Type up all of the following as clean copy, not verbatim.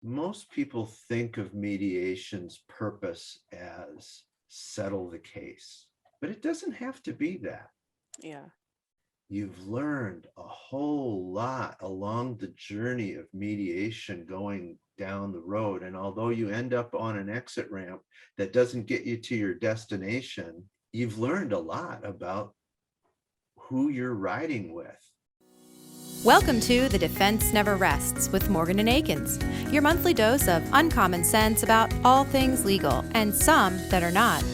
most people think of mediation's purpose as settle the case, but it doesn't have to be that. Yeah. You've learned a whole lot along the journey of mediation going down the road. And although you end up on an exit ramp that doesn't get you to your destination, you've learned a lot about who you're riding with. Welcome to The Defense Never Rests with Morgan and Akins, your monthly dose of uncommon sense about all things legal and some that are not.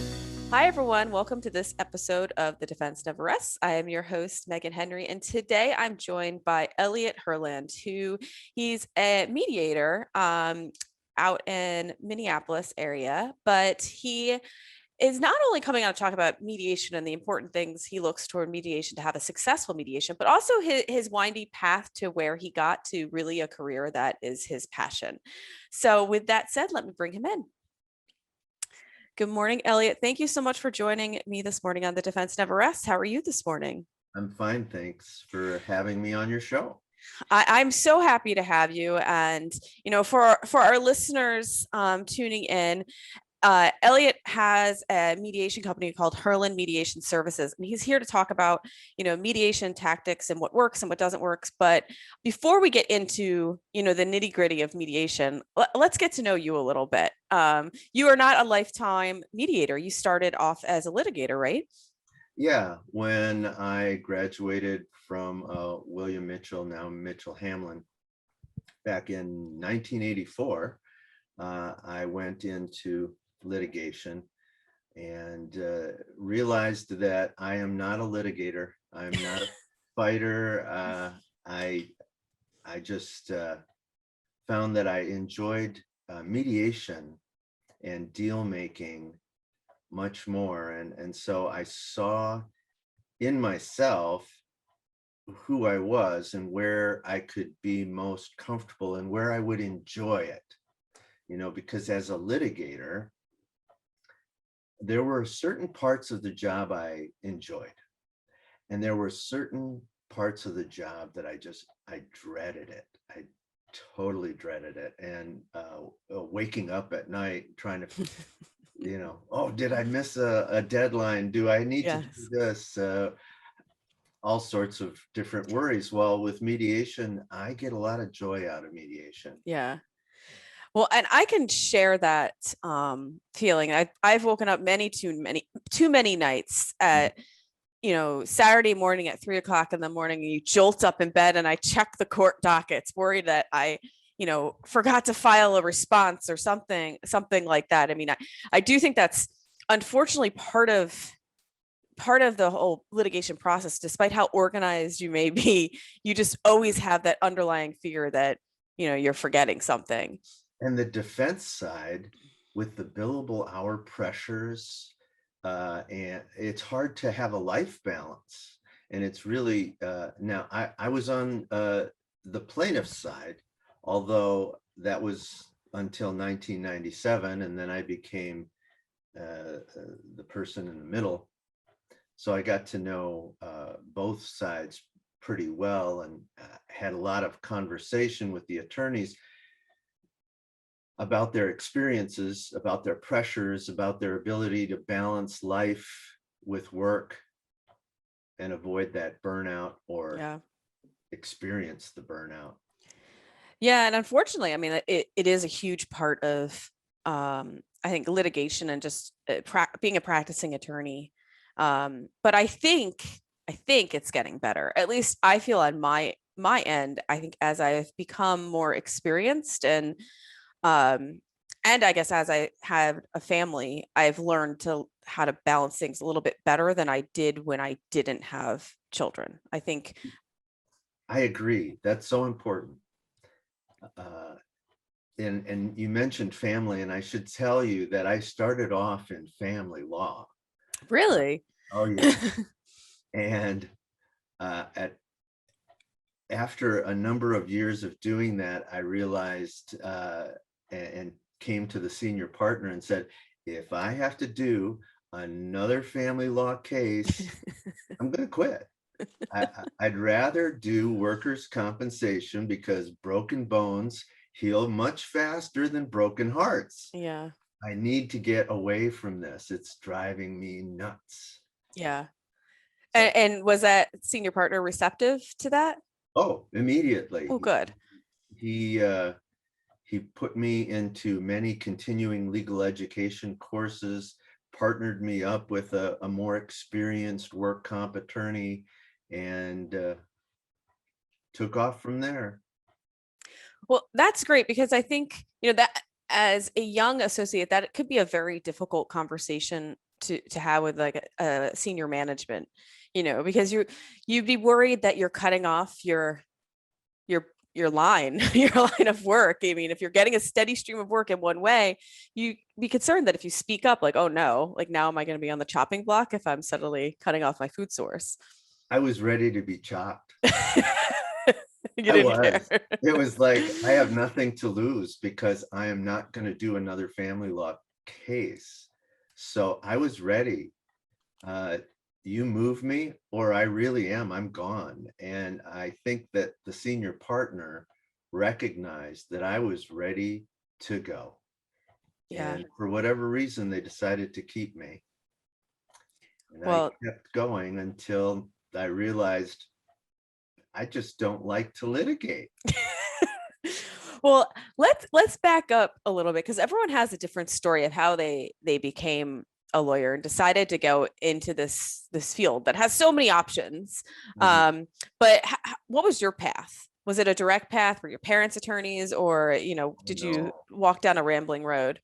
Hi, everyone. Welcome to this episode of The Defense Never Rests. I am your host, Megan Henry, and today I'm joined by Elliot Herland, who he's a mediator out in Minneapolis area, but he is not only coming out to talk about mediation and the important things he looks toward mediation to have a successful mediation, but also his windy path to where he got to really a career that is his passion. So with that said, let me bring him in. Good morning, Elliot. Thank you so much for joining me this morning on The Defense Never Rests. How are you this morning? I'm fine. Thanks for having me on your show. I'm so happy to have you. And, for our listeners tuning in, Elliot has a mediation company called Herland Mediation Services, and he's here to talk about, mediation tactics and what works and what doesn't work. But before we get into, the nitty gritty of mediation, let's get to know you a little bit. You are not a lifetime mediator. You started off as a litigator, right? Yeah, when I graduated from William Mitchell, now Mitchell Hamlin, back in 1984, I went into litigation and realized that I am not a litigator. I'm not a fighter. I just found that I enjoyed mediation and deal making much more. And so I saw in myself who I was and where I could be most comfortable and where I would enjoy it. Because as a litigator, there were certain parts of the job I enjoyed, and there were certain parts of the job that I dreaded it. I totally dreaded it. And waking up at night trying to, oh, did I miss a deadline? Do I need to do Yes. this? All sorts of different worries. Well, with mediation, I get a lot of joy out of mediation. Yeah. Well, and I can share that feeling. I've woken up too many nights at, Saturday morning at 3 o'clock in the morning, and you jolt up in bed and I check the court dockets, worried that I, forgot to file a response or something like that. I mean, I do think that's unfortunately part of the whole litigation process. Despite how organized you may be, you just always have that underlying fear that, you're forgetting something. And the defense side with the billable hour pressures, and it's hard to have a life balance. And it's really, now I was on the plaintiff's side, although that was until 1997. And then I became the person in the middle. So I got to know both sides pretty well and had a lot of conversation with the attorneys about their experiences, about their pressures, about their ability to balance life with work and avoid that burnout or Yeah. experience the burnout. Yeah. And unfortunately, I mean, it is a huge part of, I think, litigation and just being a practicing attorney. But I think it's getting better. At least I feel on my end. I think as I've become more experienced um, and I guess as I have a family, I've learned how to balance things a little bit better than I did when I didn't have children. I think. I agree. That's so important. Uh, and you mentioned family, and I should tell you that I started off in family law. Really? Oh yeah. And after a number of years of doing that, I realized and came to the senior partner and said, if I have to do another family law case, I'm going to quit. I'd rather do workers' compensation because broken bones heal much faster than broken hearts. Yeah. I need to get away from this. It's driving me nuts. Yeah. So, And was that senior partner receptive to that? oh, immediately. Oh, good. He put me into many continuing legal education courses, partnered me up with a more experienced work comp attorney, and took off from there. Well, that's great, because I think, that as a young associate, that it could be a very difficult conversation to have with like a senior management, because you'd be worried that you're cutting off your line, your line of work. I mean, if you're getting a steady stream of work in one way, you be concerned that if you speak up, like, oh no, like now am I going to be on the chopping block if I'm suddenly cutting off my food source? I was ready to be chopped. You didn't care. It was like, I have nothing to lose because I am not going to do another family law case. So I was ready. You move me or I really am, I'm gone. And I think that the senior partner recognized that I was ready to go. Yeah. And for whatever reason, they decided to keep me. And Well, I kept going until I realized I just don't like to litigate. well, let's back up a little bit, because everyone has a different story of how they became a lawyer and decided to go into this field that has so many options. Mhm. But what was your path? Was it a direct path? Were your parents attorneys, or did you No. walk down a rambling road?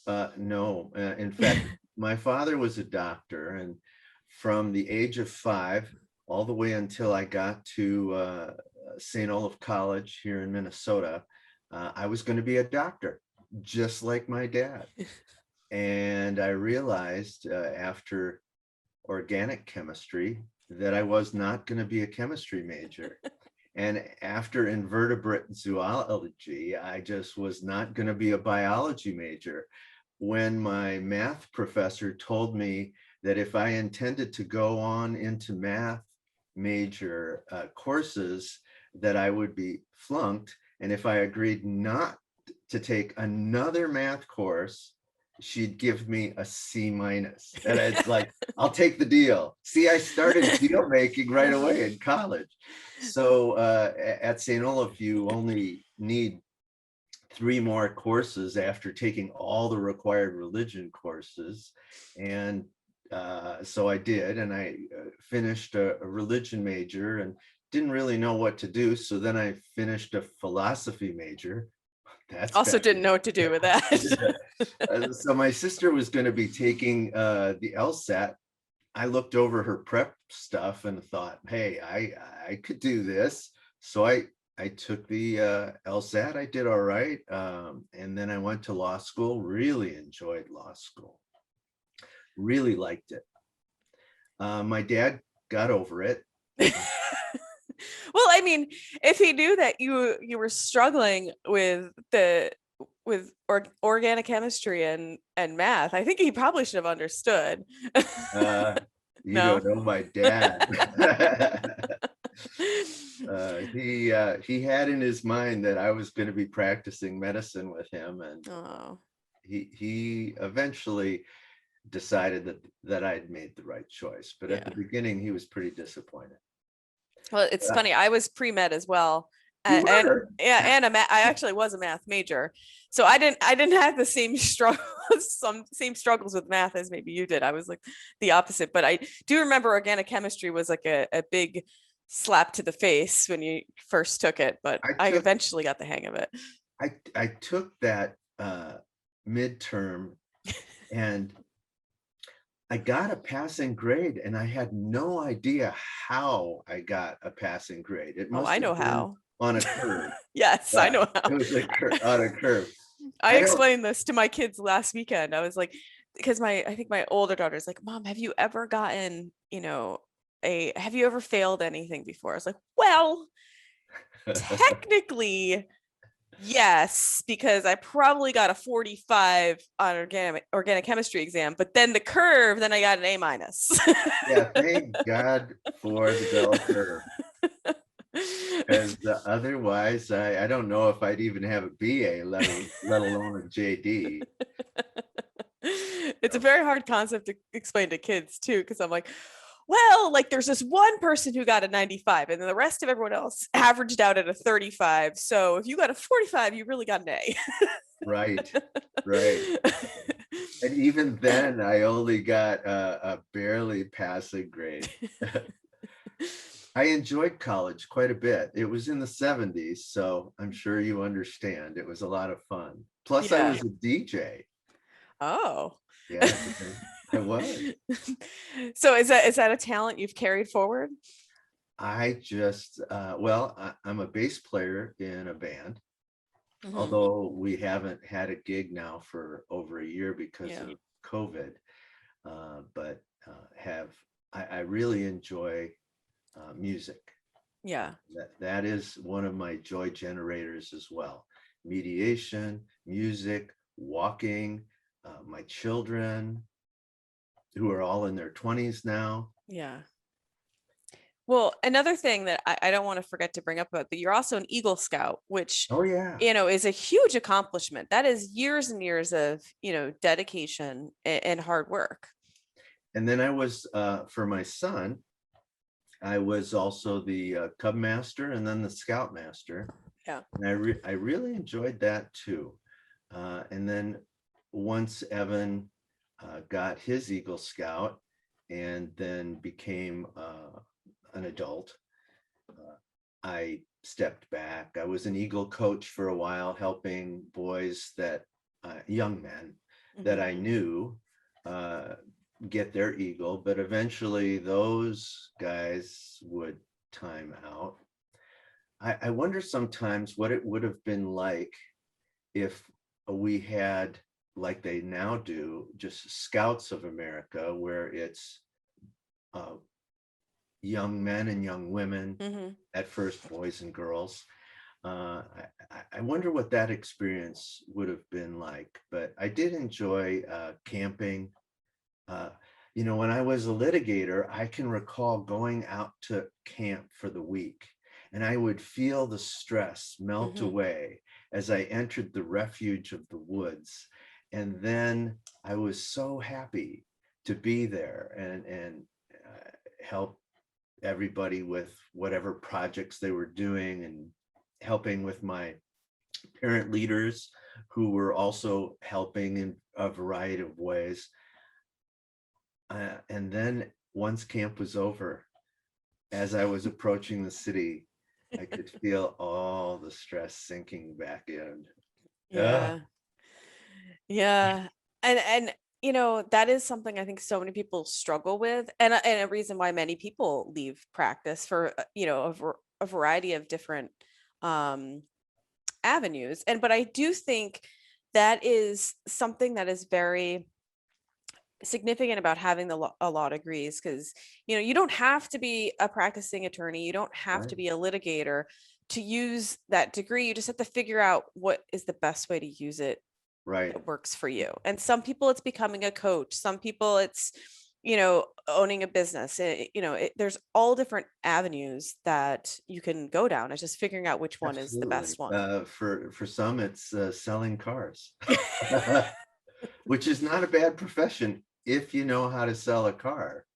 No. In fact, my father was a doctor, and from the age of 5 all the way until I got to St. Olaf College here in Minnesota, I was going to be a doctor, just like my dad. And I realized after organic chemistry that I was not going to be a chemistry major. And after invertebrate zoology, I just was not going to be a biology major. When my math professor told me that if I intended to go on into math major courses, that I would be flunked. And if I agreed not to take another math course, she'd give me a C-. And it's like, I'll take the deal. See, I started deal making right away in college. So at St. Olaf, you only need 3 more courses after taking all the required religion courses. And so I did, and I finished a religion major and didn't really know what to do. So then I finished a philosophy major. That's also didn't know what to do with that. So my sister was going to be taking the LSAT. I looked over her prep stuff and thought, hey, I could do this. So I took the LSAT. I did all right. And then I went to law school, really enjoyed law school, really liked it. My dad got over it. Well, I mean, if he knew that you were struggling with organic chemistry and math, I think he probably should have understood. You No. don't know my dad. He had in his mind that I was going to be practicing medicine with him, and he eventually decided that I'd made the right choice. But at the beginning, he was pretty disappointed. Well, it's funny. I was pre-med as well. And I actually was a math major, so I didn't have the same same struggles with math as maybe you did. I was like the opposite, but I do remember organic chemistry was like a big slap to the face when you first took it, but I eventually got the hang of it. I took that midterm and I got a passing grade, and I had no idea how I got a passing grade. It must I know have been how. on a curve. Yes, I know how. It was on a curve. I explained this to my kids last weekend. I was like, because I think my older daughter's like, Mom, have you ever gotten, have you ever failed anything before? I was like, well, technically, yes, because I probably got a 45 on organic chemistry exam, but then the curve, then I got an A-. Yeah, thank God for the bell curve. Because otherwise, I don't know if I'd even have a BA, let alone a JD. It's a very hard concept to explain to kids too, because I'm like, well, like there's this one person who got a 95 and then the rest of everyone else averaged out at a 35. So if you got a 45, you really got an A. Right, right. And even then, I only got a barely passing grade. I enjoyed college quite a bit. It was in the 70s, so I'm sure you understand. It was a lot of fun. Plus, I Yeah. was a DJ. Oh. Yeah, I was. So is that a talent you've carried forward? I just, I'm a bass player in a band, Mhm. although we haven't had a gig now for over a year because Yeah. of COVID. But I really enjoy music. Yeah. That is one of my joy generators as well. Mediation, music, walking, my children who are all in their 20s now. Yeah. Well, another thing that I don't want to forget to bring up about, but you're also an Eagle Scout, which, Oh yeah. is a huge accomplishment. That is years and years of, dedication and hard work. And then I was, for my son, I was also the Cub Master and then the Scout Master. Yeah. And I really enjoyed that too. And then once Evan got his Eagle Scout and then became an adult, I stepped back. I was an Eagle coach for a while, helping boys young men that I knew get their Eagle, but eventually those guys would time out. I wonder sometimes what it would have been like if we had, like they now do, just Scouts of America, where it's young men and young women, at first boys and girls. I wonder what that experience would have been like, but I did enjoy camping. When I was a litigator, I can recall going out to camp for the week, and I would feel the stress melt away as I entered the refuge of the woods. And then I was so happy to be there and help everybody with whatever projects they were doing, and helping with my parent leaders who were also helping in a variety of ways. And then once camp was over, as I was approaching the city, I could feel all the stress sinking back in. Yeah. Yeah. And that is something I think so many people struggle with, and a reason why many people leave practice for a variety of different avenues. But I do think that is something that is very significant about having a law degrees, because you don't have to be a practicing attorney, you don't have to Right. be a litigator to use that degree. You just have to figure out what is the best way to use it Right. that works for you. And some people it's becoming a coach, some people it's owning a business. There's all different avenues that you can go down. It's just figuring out which one is the Absolutely. best one. For some, it's selling cars, which is not a bad profession if you know how to sell a car.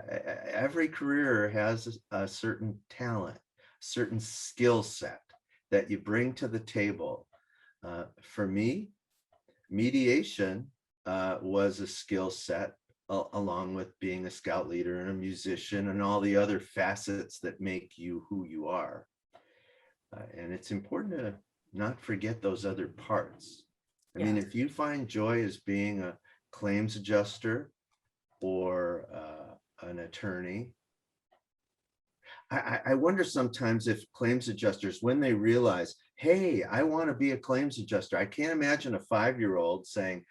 Every career has a certain talent, certain skill set that you bring to the table. For me, mediation was a skill set, along with being a scout leader and a musician and all the other facets that make you who you are. And it's important to not forget those other parts. I mean, if you find joy as being a claims adjuster or an attorney, I wonder sometimes if claims adjusters, when they realize, hey, I want to be a claims adjuster, I can't imagine a 5-year-old saying,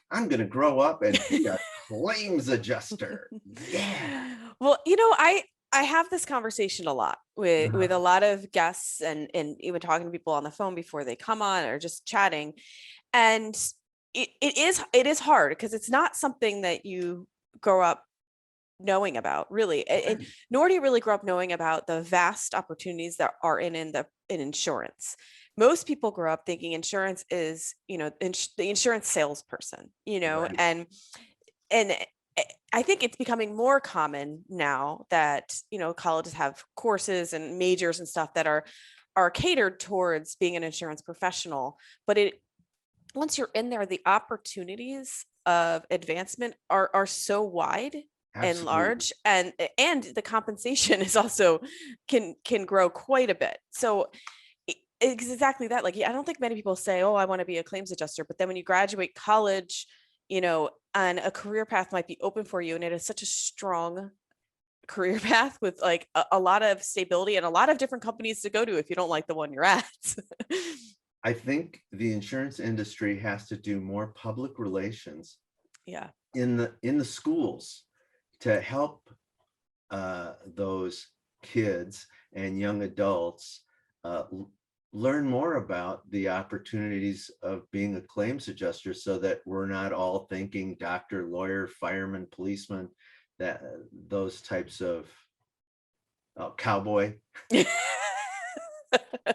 I'm going to grow up and be a claims adjuster. Yeah. Well, I have this conversation a lot with a lot of guests, and even talking to people on the phone before they come on, or just chatting. And it is hard because it's not something that you grow up knowing about, really. And nor do you really grow up knowing about the vast opportunities that are in insurance. Most people grow up thinking insurance is, the insurance salesperson, Right. and I think it's becoming more common now that, colleges have courses and majors and stuff that are catered towards being an insurance professional. But once you're in there, the opportunities of advancement are so wide and Absolutely. large, and the compensation is also can grow quite a bit. So it's exactly that. Like, I don't think many people say, oh, I want to be a claims adjuster, but then when you graduate college, and a career path might be open for you, and it is such a strong career path with like a lot of stability and a lot of different companies to go to if you don't like the one you're at. I think the insurance industry has to do more public relations Yeah. in the schools to help those kids and young adults learn more about the opportunities of being a claims adjuster, so that we're not all thinking doctor, lawyer, fireman, policeman, that those types of cowboy,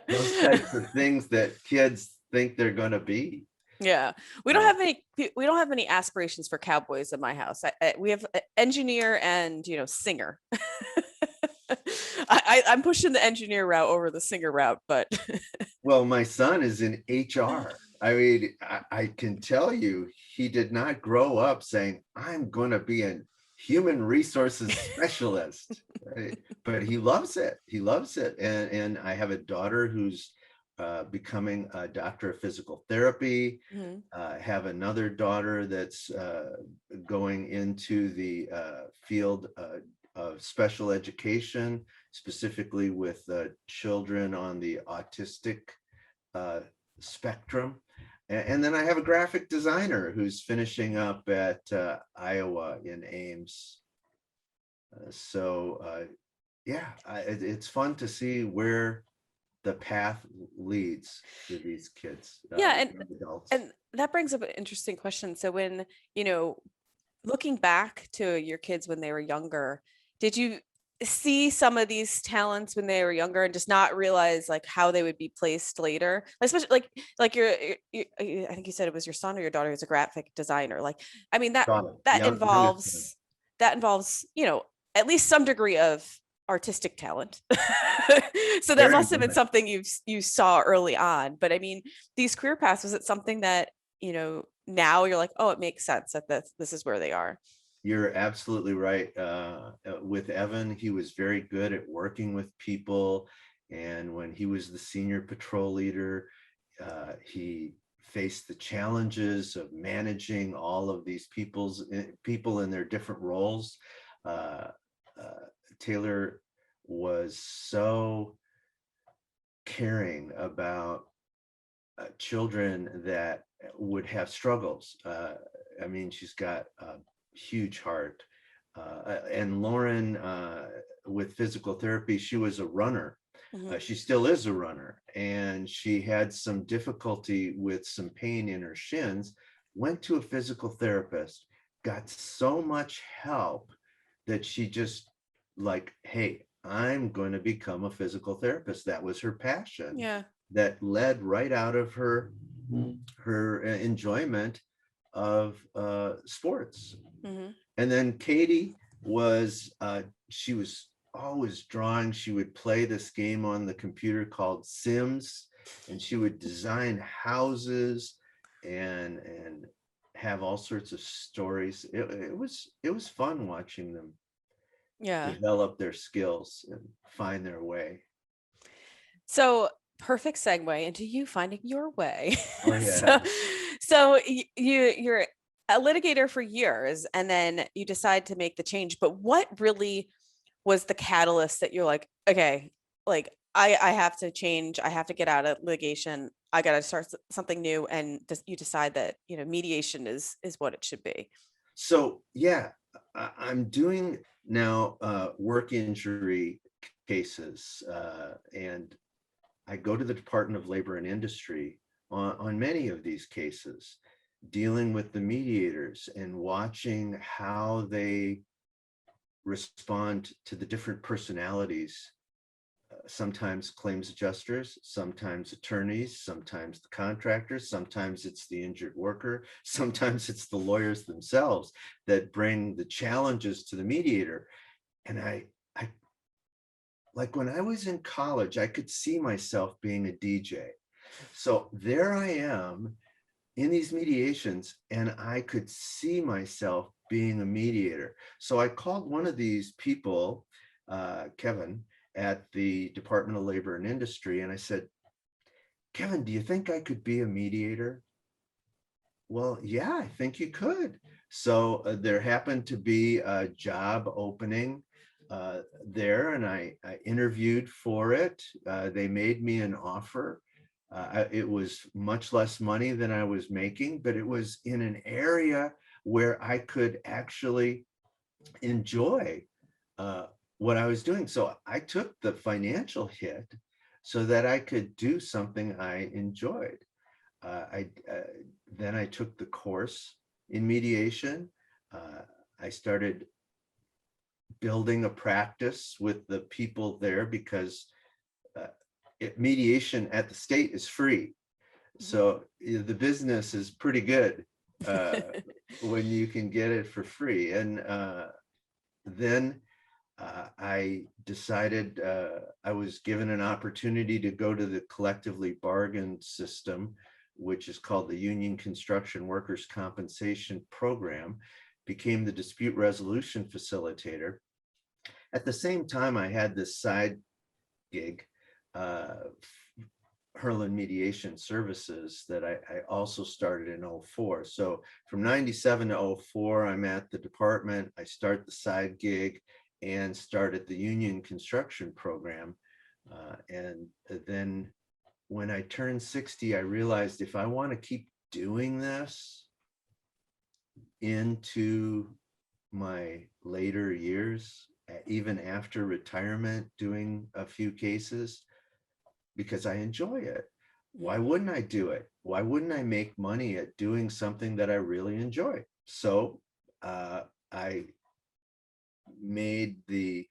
those types of things that kids think they're going to be. Yeah, Uh, we don't have many aspirations for cowboys in my house. We have engineer and singer. I'm pushing the engineer route over the singer route, but well, my son is in HR. I mean, I can tell you, he did not grow up saying, I'm going to be a human resources specialist, right? But he loves it. He loves it. And I have a daughter who's becoming a doctor of physical therapy. Mhm. Have another daughter that's going into the field of special education, specifically with children on the autistic spectrum. And then I have a graphic designer who's finishing up at Iowa in Ames. Yeah, it's fun to see where the path leads for these kids, Yeah, these young adults. and that brings up an interesting question. So when, looking back to your kids when they were younger, did you see some of these talents when they were younger and just not realize like how they would be placed later? Especially like I think you said it was your son or your daughter who's a graphic designer. Like, I mean, Daughter, that youngest son. involves, at least some degree of artistic talent. So that Very must have been much. something you saw early on. But I mean, these career paths, was it something that, now you're like, oh, it makes sense that this is where they are? You're absolutely right. With Evan, he was very good at working with people. And when he was the senior patrol leader, he faced the challenges of managing all of these people in their different roles. Uh, Taylor was so caring about children that would have struggles. I mean, she's got a huge heart. And Lauren, with physical therapy, she was a runner. Mhm. She still is a runner, and she had some difficulty with some pain in her shins, went to a physical therapist, got so much help that she just like, hey, I'm going to become a physical therapist. That was her passion Yeah. that led right out of her enjoyment of sports. Mhm. And then Katie was she was always drawing. She would play this game on the computer called Sims, and she would design houses and have all sorts of stories. It was fun watching them Yeah. develop their skills and find their way. So perfect segue into you finding your way. Oh so yeah. you're a litigator for years, and then you decide to make the change. But what really was the catalyst that you're like, okay, like I have to change. I have to get out of litigation. I got to start something new. And you decide that, mediation is what it should be. So yeah, I'm doing now work injury cases, and I go to the Department of Labor and Industry on many of these cases, dealing with the mediators and watching how they respond to the different personalities, sometimes claims adjusters, sometimes attorneys, sometimes the contractors, sometimes it's the injured worker, sometimes it's the lawyers themselves that bring the challenges to the mediator. And I like when I was in college, I could see myself being a DJ. So there I am in these mediations, and I could see myself being a mediator. So I called one of these people, Kevin, at the Department of Labor and Industry, and I said, Kevin, do you think I could be a mediator? Well, yeah, I think you could. So there happened to be a job opening there, and I interviewed for it. They made me an offer. It was much less money than I was making, but it was in an area where I could actually enjoy what I was doing. So I took the financial hit so that I could do something I enjoyed. Then I took the course in mediation. I started building a practice with the people there because mediation at the state is free. So the business is pretty good when you can get it for free. And then I decided I was given an opportunity to go to the collectively bargained system, which is called the Union Construction Workers' Compensation Program, became the dispute resolution facilitator. At the same time, I had this side gig, Herland Mediation Services, that I also started in 2004. So from 97 to 2004, I'm at the department. I start the side gig and start at the Union Construction Program. And then when I turned 60, I realized if I want to keep doing this into my later years, even after retirement, doing a few cases, because I enjoy it, why wouldn't I do it? Why wouldn't I make money at doing something that I really enjoy? So I made the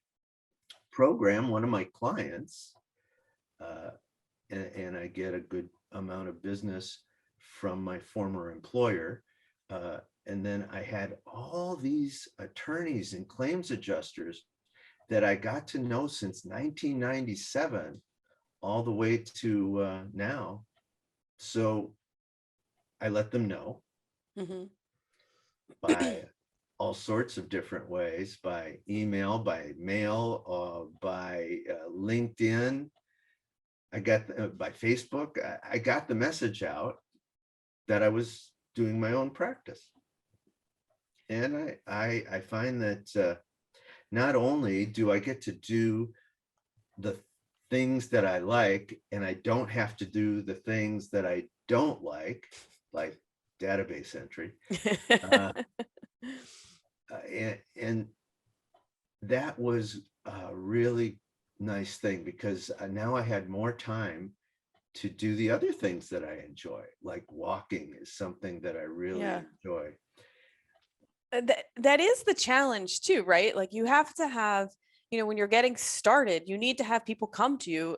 program one of my clients, and I get a good amount of business from my former employer. And then I had all these attorneys and claims adjusters that I got to know since 1997, all the way to now. So I let them know by all sorts of different ways, by email, by mail, by LinkedIn. I got by Facebook. I got the message out that I was doing my own practice. And I find that not only do I get to do the things that I like, and I don't have to do the things that I don't like database entry. And that was a really nice thing, because now I had more time to do the other things that I enjoy, like walking is something that I really enjoy. That is the challenge too, right? Like you have to have, when you're getting started, you need to have people come to you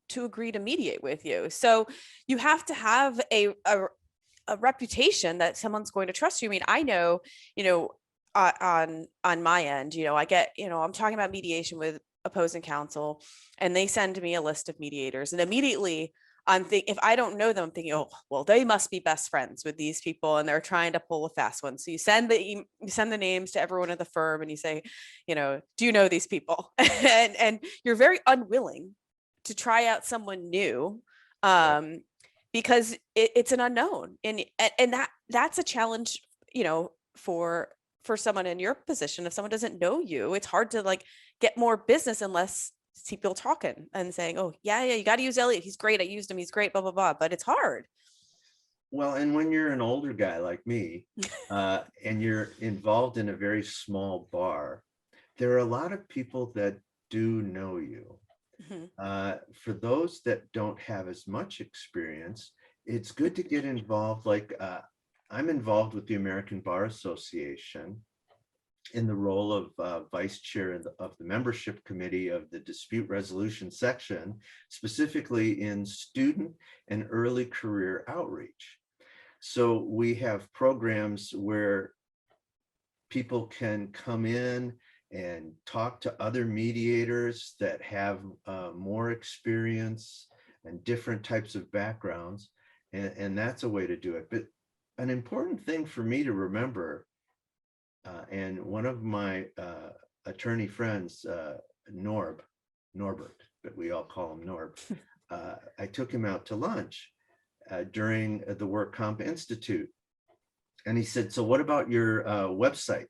to agree to mediate with you. So you have to have a reputation that someone's going to trust you. I mean, I know, on my end, I get, I'm talking about mediation with opposing counsel, and they send me a list of mediators, and immediately if I don't know them, I'm thinking, oh, well, they must be best friends with these people, and they're trying to pull a fast one. So you send the names to everyone at the firm, and you say, do you know these people? and you're very unwilling to try out someone new, because it's an unknown, and that's a challenge, for someone in your position. If someone doesn't know you, it's hard to get more business unless people talking and saying, oh yeah, you got to use Elliot, he's great, I used him, he's great, blah blah blah. But it's hard. Well, and when you're an older guy like me, and you're involved in a very small bar, there are a lot of people that do know you. For those that don't have as much experience, it's good to get involved. I'm involved with the American Bar Association, in the role of vice chair of the membership committee of the dispute resolution section, specifically in student and early career outreach. So we have programs where people can come in and talk to other mediators that have more experience and different types of backgrounds. And that's a way to do it. But an important thing for me to remember, and one of my attorney friends, Norbert, but we all call him Norb, I took him out to lunch during the Work Comp Institute. And he said, so what about your website?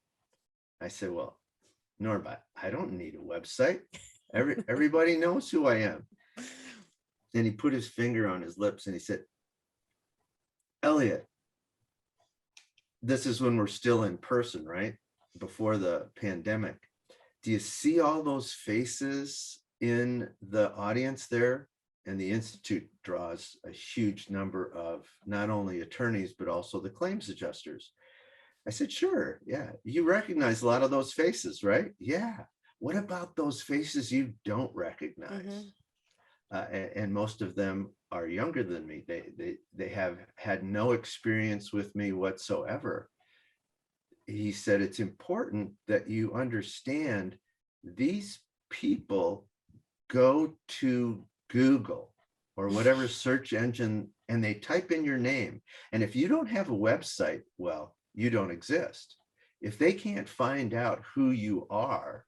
I said, well, Norb, I don't need a website. Everybody knows who I am. And he put his finger on his lips and he said, Elliot, this is when we're still in person, right? Before the pandemic. Do you see all those faces in the audience there? And the Institute draws a huge number of not only attorneys, but also the claims adjusters. I said, sure, yeah. You recognize a lot of those faces, right? Yeah. What about those faces you don't recognize? And most of them are younger than me. They have had no experience with me whatsoever. He said, it's important that you understand these people go to Google or whatever search engine and they type in your name. And if you don't have a website, well, you don't exist. If they can't find out who you are,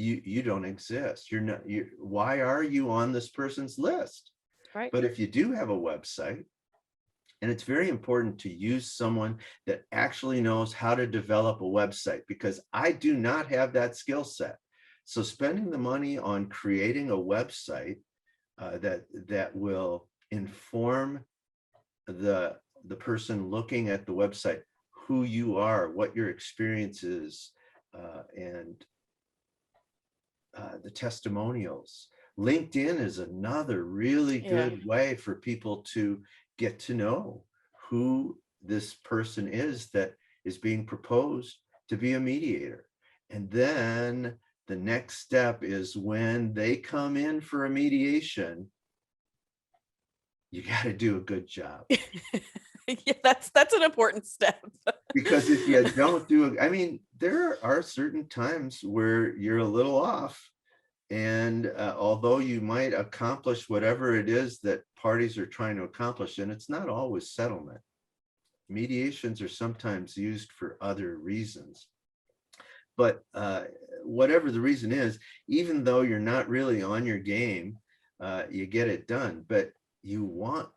you don't exist. You're not. Why are you on this person's list? Right. But if you do have a website, and it's very important to use someone that actually knows how to develop a website, because I do not have that skill set. So spending the money on creating a website that will inform the person looking at the website who you are, what your experience is, and the testimonials. LinkedIn is another really good way for people to get to know who this person is that is being proposed to be a mediator. And then the next step is when they come in for a mediation, you got to do a good job. Yeah, that's an important step. Because if you don't do it, I mean, there are certain times where you're a little off. And although you might accomplish whatever it is that parties are trying to accomplish, and it's not always settlement. Mediations are sometimes used for other reasons. But whatever the reason is, even though you're not really on your game, you get it done. But you want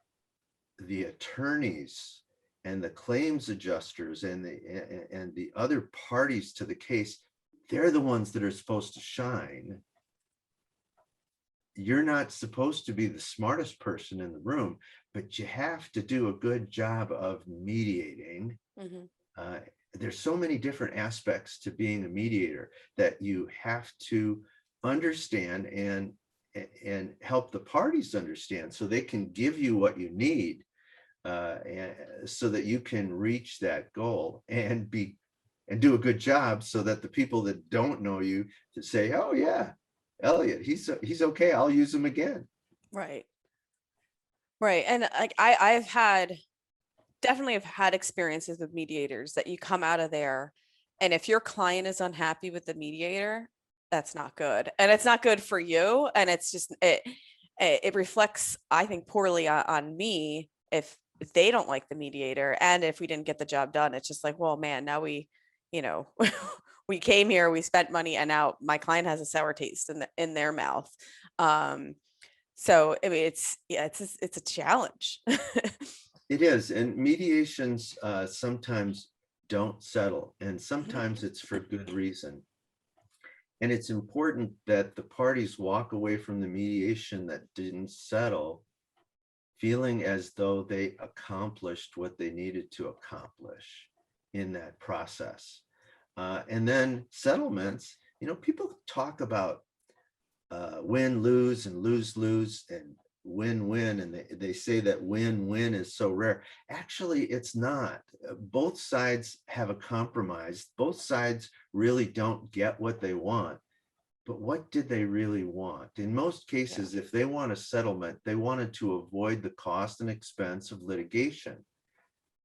the attorneys and the claims adjusters and the other parties to the case, they're the ones that are supposed to shine. You're not supposed to be the smartest person in the room, but you have to do a good job of mediating. There's so many different aspects to being a mediator that you have to understand and help the parties understand so they can give you what you need, and so that you can reach that goal and do a good job, so that the people that don't know you to say, oh yeah, Elliot, he's okay, I'll use him again. Right. And like I've definitely have had experiences with mediators that you come out of there, and if your client is unhappy with the mediator, that's not good, and it's not good for you, and it's just it reflects, I think, poorly on me if they don't like the mediator, and if we didn't get the job done, it's just like, well, man, now we we came here, we spent money, and now my client has a sour taste in their mouth. So I mean, it's a challenge. It is, and mediations sometimes don't settle, and sometimes it's for good reason. And it's important that the parties walk away from the mediation that didn't settle feeling as though they accomplished what they needed to accomplish in that process. And then settlements, people talk about win, lose, and lose, and win-win, and they say that win-win is so rare. Actually, it's not. Both sides have a compromise. Both sides really don't get what they want. But what did they really want? In most cases, if they want a settlement, they wanted to avoid the cost and expense of litigation.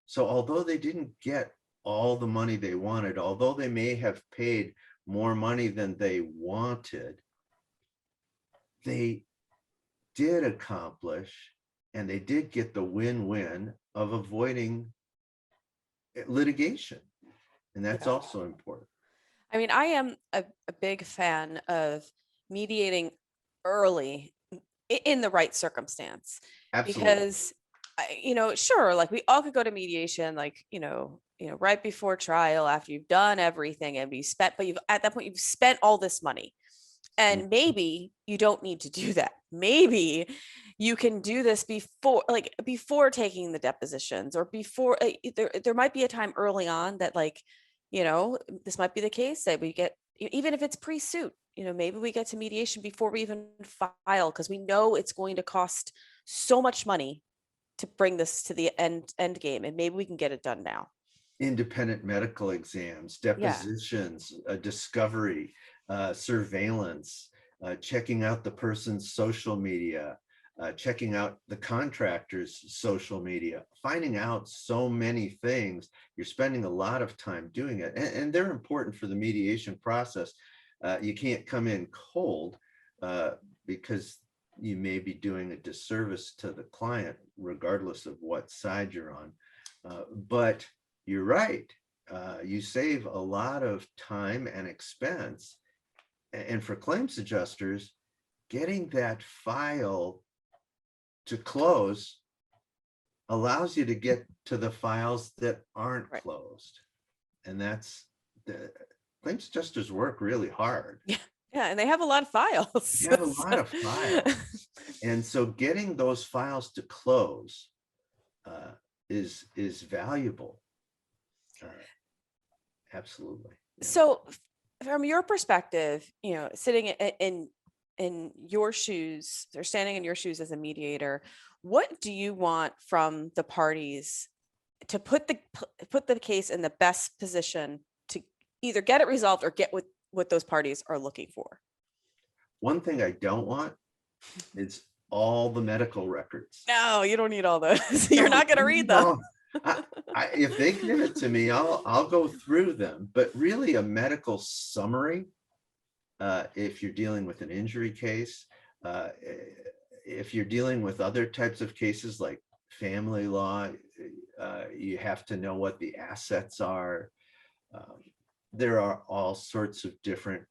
So although they didn't get all the money they wanted, although they may have paid more money than they wanted, they did accomplish, and they did get the win-win of avoiding litigation. And that's also important. I mean, I am a big fan of mediating early in the right circumstance. Absolutely. Because, sure, like we all could go to mediation, like, right before trial, after you've done everything and but at that point, you've spent all this money. And maybe you don't need to do that. Maybe you can do this before taking the depositions, or before there might be a time early on that, like, this might be the case that we get, even if it's pre-suit, maybe we get to mediation before we even file, because we know it's going to cost so much money to bring this to the end game, and maybe we can get it done now. Independent medical exams, depositions, discovery, surveillance, checking out the person's social media, checking out the contractor's social media, finding out so many things. You're spending a lot of time doing it, and they're important for the mediation process. You can't come in cold, because you may be doing a disservice to the client, regardless of what side you're on. But you're right. You save a lot of time and expense. And for claims adjusters, getting that file to close allows you to get to the files that aren't closed. And that's the claims adjusters work really hard. Yeah, and they have a lot of files. They have a lot of files. And so getting those files to close is valuable. Absolutely. Yeah. So from your perspective, sitting in your shoes, or standing in your shoes as a mediator, what do you want from the parties to put the case in the best position to either get it resolved or get what those parties are looking for? One thing I don't want is all the medical records. No, you don't need all those. You're not going to read them. If they give it to me, I'll go through them. But really, a medical summary, if you're dealing with an injury case, if you're dealing with other types of cases like family law, you have to know what the assets are. There are all sorts of different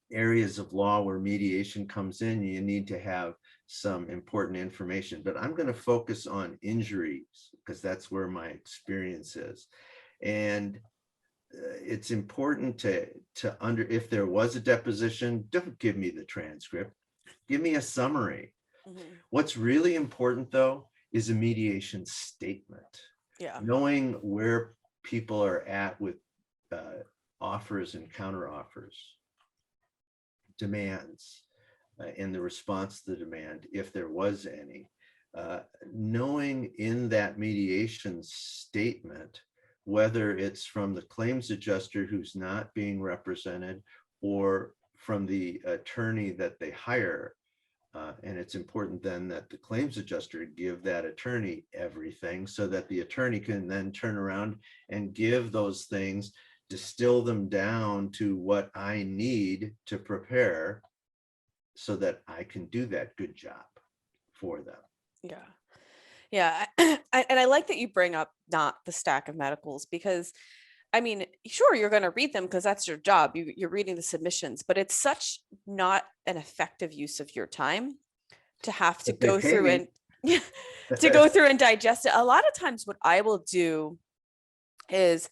areas of law where mediation comes in. You need to have some important information, but I'm going to focus on injuries because that's where my experience is. And it's important to if there was a deposition, don't give me the transcript, give me a summary. Mm-hmm. What's really important though is a mediation statement. Yeah. Knowing where people are at with offers and counter offers, demands, in the response to the demand, if there was any, knowing in that mediation statement, whether it's from the claims adjuster who's not being represented or from the attorney that they hire. And it's important then that the claims adjuster give that attorney everything so that the attorney can then turn around and give those things, distill them down to what I need to prepare so that I can do that good job for them. Yeah. Yeah. And I like that you bring up not the stack of medicals, because I mean, sure, you're going to read them because that's your job. You're reading the submissions, but it's such not an effective use of your time to have to go through and digest it. A lot of times what I will do is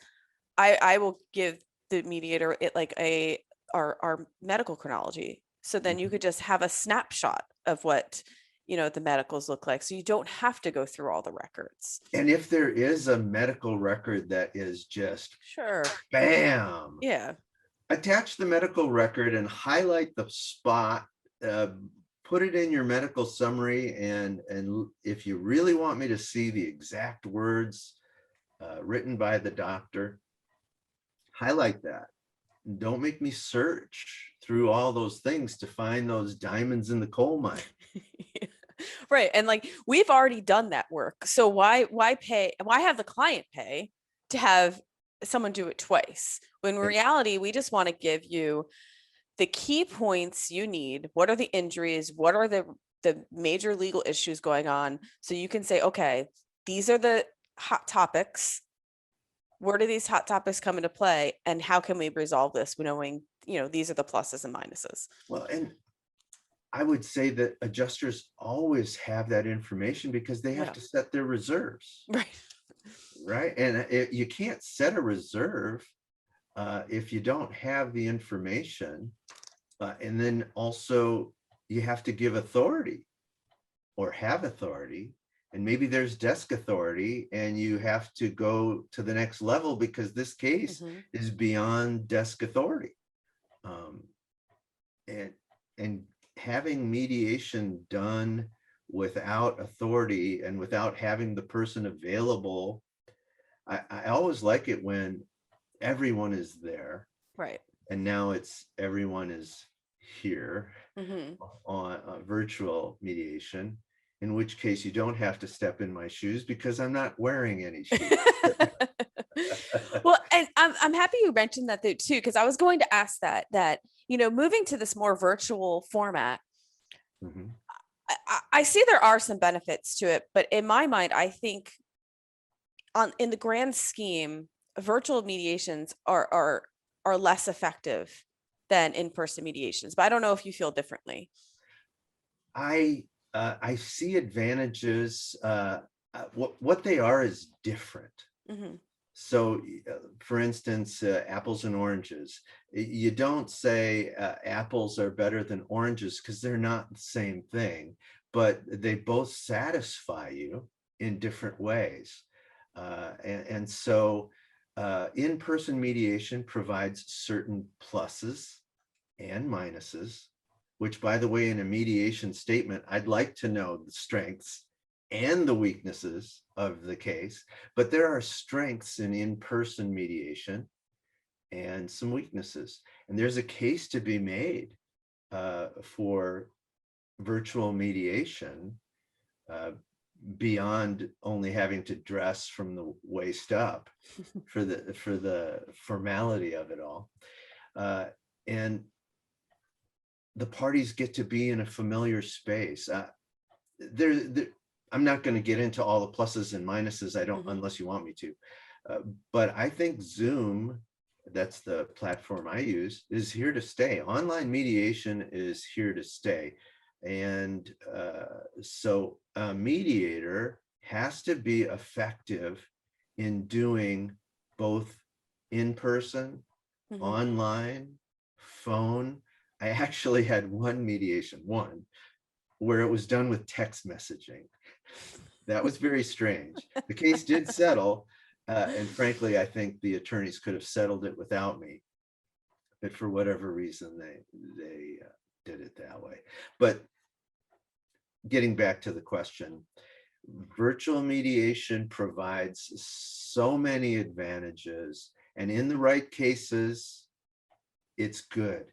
I will give the mediator our medical chronology. So then you could just have a snapshot of what, the medicals look like. So you don't have to go through all the records. And if there is a medical record that is just bam, yeah, attach the medical record and highlight the spot put it in your medical summary, and if you really want me to see the exact words written by the doctor, highlight that. Don't make me search through all those things to find those diamonds in the coal mine. Right. And like, we've already done that work. So why have the client pay to have someone do it twice? When in Yeah. reality, we just want to give you the key points you need. What are the injuries? What are the major legal issues going on? So you can say, okay, these are the hot topics. Where do these hot topics come into play? And how can we resolve this, knowing, these are the pluses and minuses? Well, and I would say that adjusters always have that information because they have Yeah. to set their reserves, Right. right? And you can't set a reserve if you don't have the information. And then also you have to give authority or have authority. And maybe there's desk authority and you have to go to the next level because this case is beyond desk authority. And having mediation done without authority and without having the person available, I always like it when everyone is there. Right. And now it's everyone is here on virtual mediation, in which case you don't have to step in my shoes because I'm not wearing any shoes. Well, and I'm happy you mentioned that too, because I was going to ask that, moving to this more virtual format, I see there are some benefits to it, but in my mind, I think in the grand scheme, virtual mediations are less effective than in-person mediations. But I don't know if you feel differently. I see advantages. What they are is different. So, for instance, apples and oranges. You don't say apples are better than oranges because they're not the same thing, but they both satisfy you in different ways. And so in-person mediation provides certain pluses and minuses, which, by the way, in a mediation statement, I'd like to know the strengths and the weaknesses of the case, but there are strengths in in-person mediation and some weaknesses. And there's a case to be made for virtual mediation beyond only having to dress from the waist up for the formality of it all. And the parties get to be in a familiar space. I'm not going to get into all the pluses and minuses. I don't, unless you want me to. But I think Zoom, that's the platform I use, is here to stay. Online mediation is here to stay. And so a mediator has to be effective in doing both in-person, online, phone. I actually had one mediation, where it was done with text messaging. That was very strange. The case did settle. And frankly, I think the attorneys could have settled it without me. But for whatever reason, they did it that way. But getting back to the question, virtual mediation provides so many advantages. And in the right cases, it's good.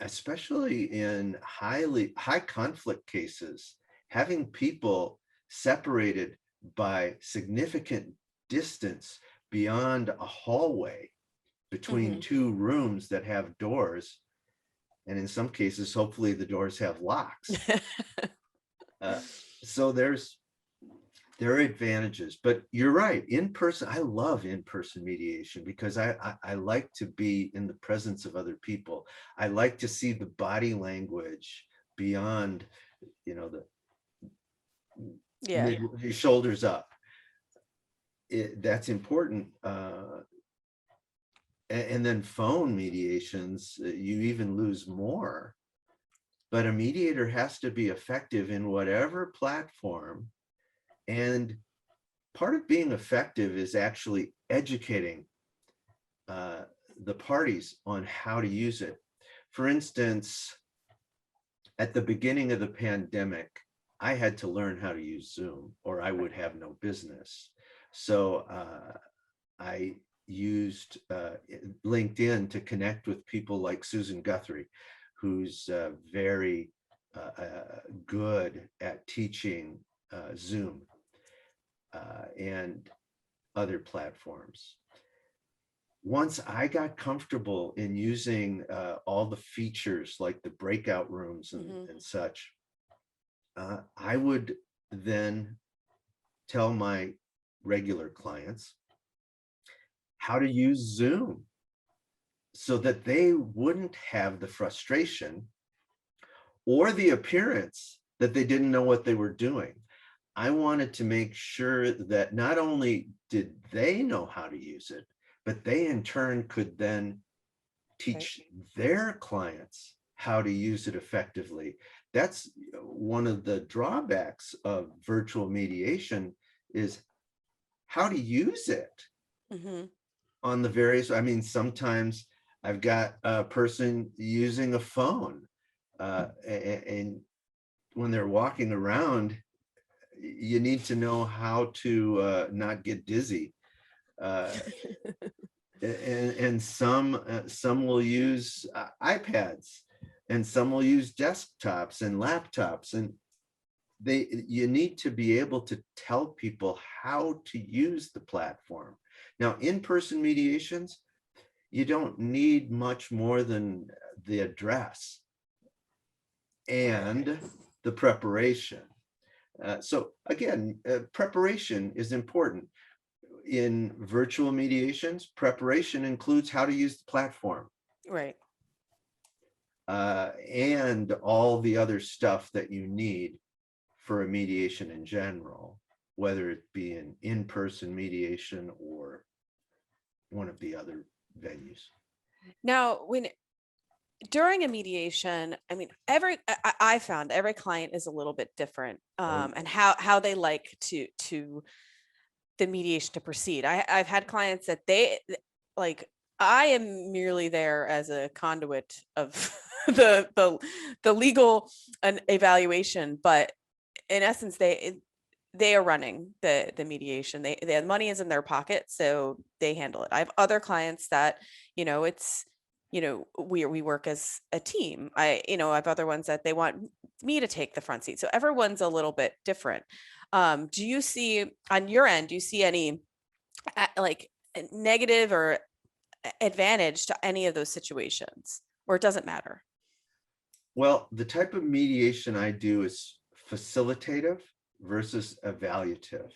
Especially in high conflict cases, having people separated by significant distance beyond a hallway between two rooms that have doors, and in some cases, hopefully the doors have locks. So there are advantages, but you're right. In person, I love in-person mediation because I like to be in the presence of other people. I like to see the body language beyond, the shoulders up. That's important. And then phone mediations, you even lose more. But a mediator has to be effective in whatever platform. And part of being effective is actually educating the parties on how to use it. For instance, at the beginning of the pandemic, I had to learn how to use Zoom or I would have no business. So I used LinkedIn to connect with people like Susan Guthrie, who's very good at teaching Zoom and other platforms. Once I got comfortable in using all the features like the breakout rooms and such, I would then tell my regular clients how to use Zoom so that they wouldn't have the frustration or the appearance that they didn't know what they were doing. I wanted to make sure that not only did they know how to use it, but they in turn could then teach their clients how to use it effectively. That's one of the drawbacks of virtual mediation, is how to use it on the various, I mean, sometimes I've got a person using a phone and when they're walking around, you need to know how to not get dizzy. And some will use iPads, and some will use desktops and laptops, and you need to be able to tell people how to use the platform. Now, in-person mediations, you don't need much more than the address and the preparation. So again, preparation is important. In virtual mediations, preparation includes how to use the platform. Right. And all the other stuff that you need for a mediation in general, whether it be an in-person mediation or one of the other venues. Now, during a mediation, I mean, I found every client is a little bit different, and how they like to the mediation to proceed. I've had clients that they like, I am merely there as a conduit of the legal and evaluation, but in essence, they are running the mediation. The money is in their pocket, so they handle it. I have other clients that, it's, we work as a team. I have other ones that they want me to take the front seat. So everyone's a little bit different. Do you see on your end, do you see any like negative or advantage to any of those situations, or it doesn't matter? Well, the type of mediation I do is facilitative versus evaluative.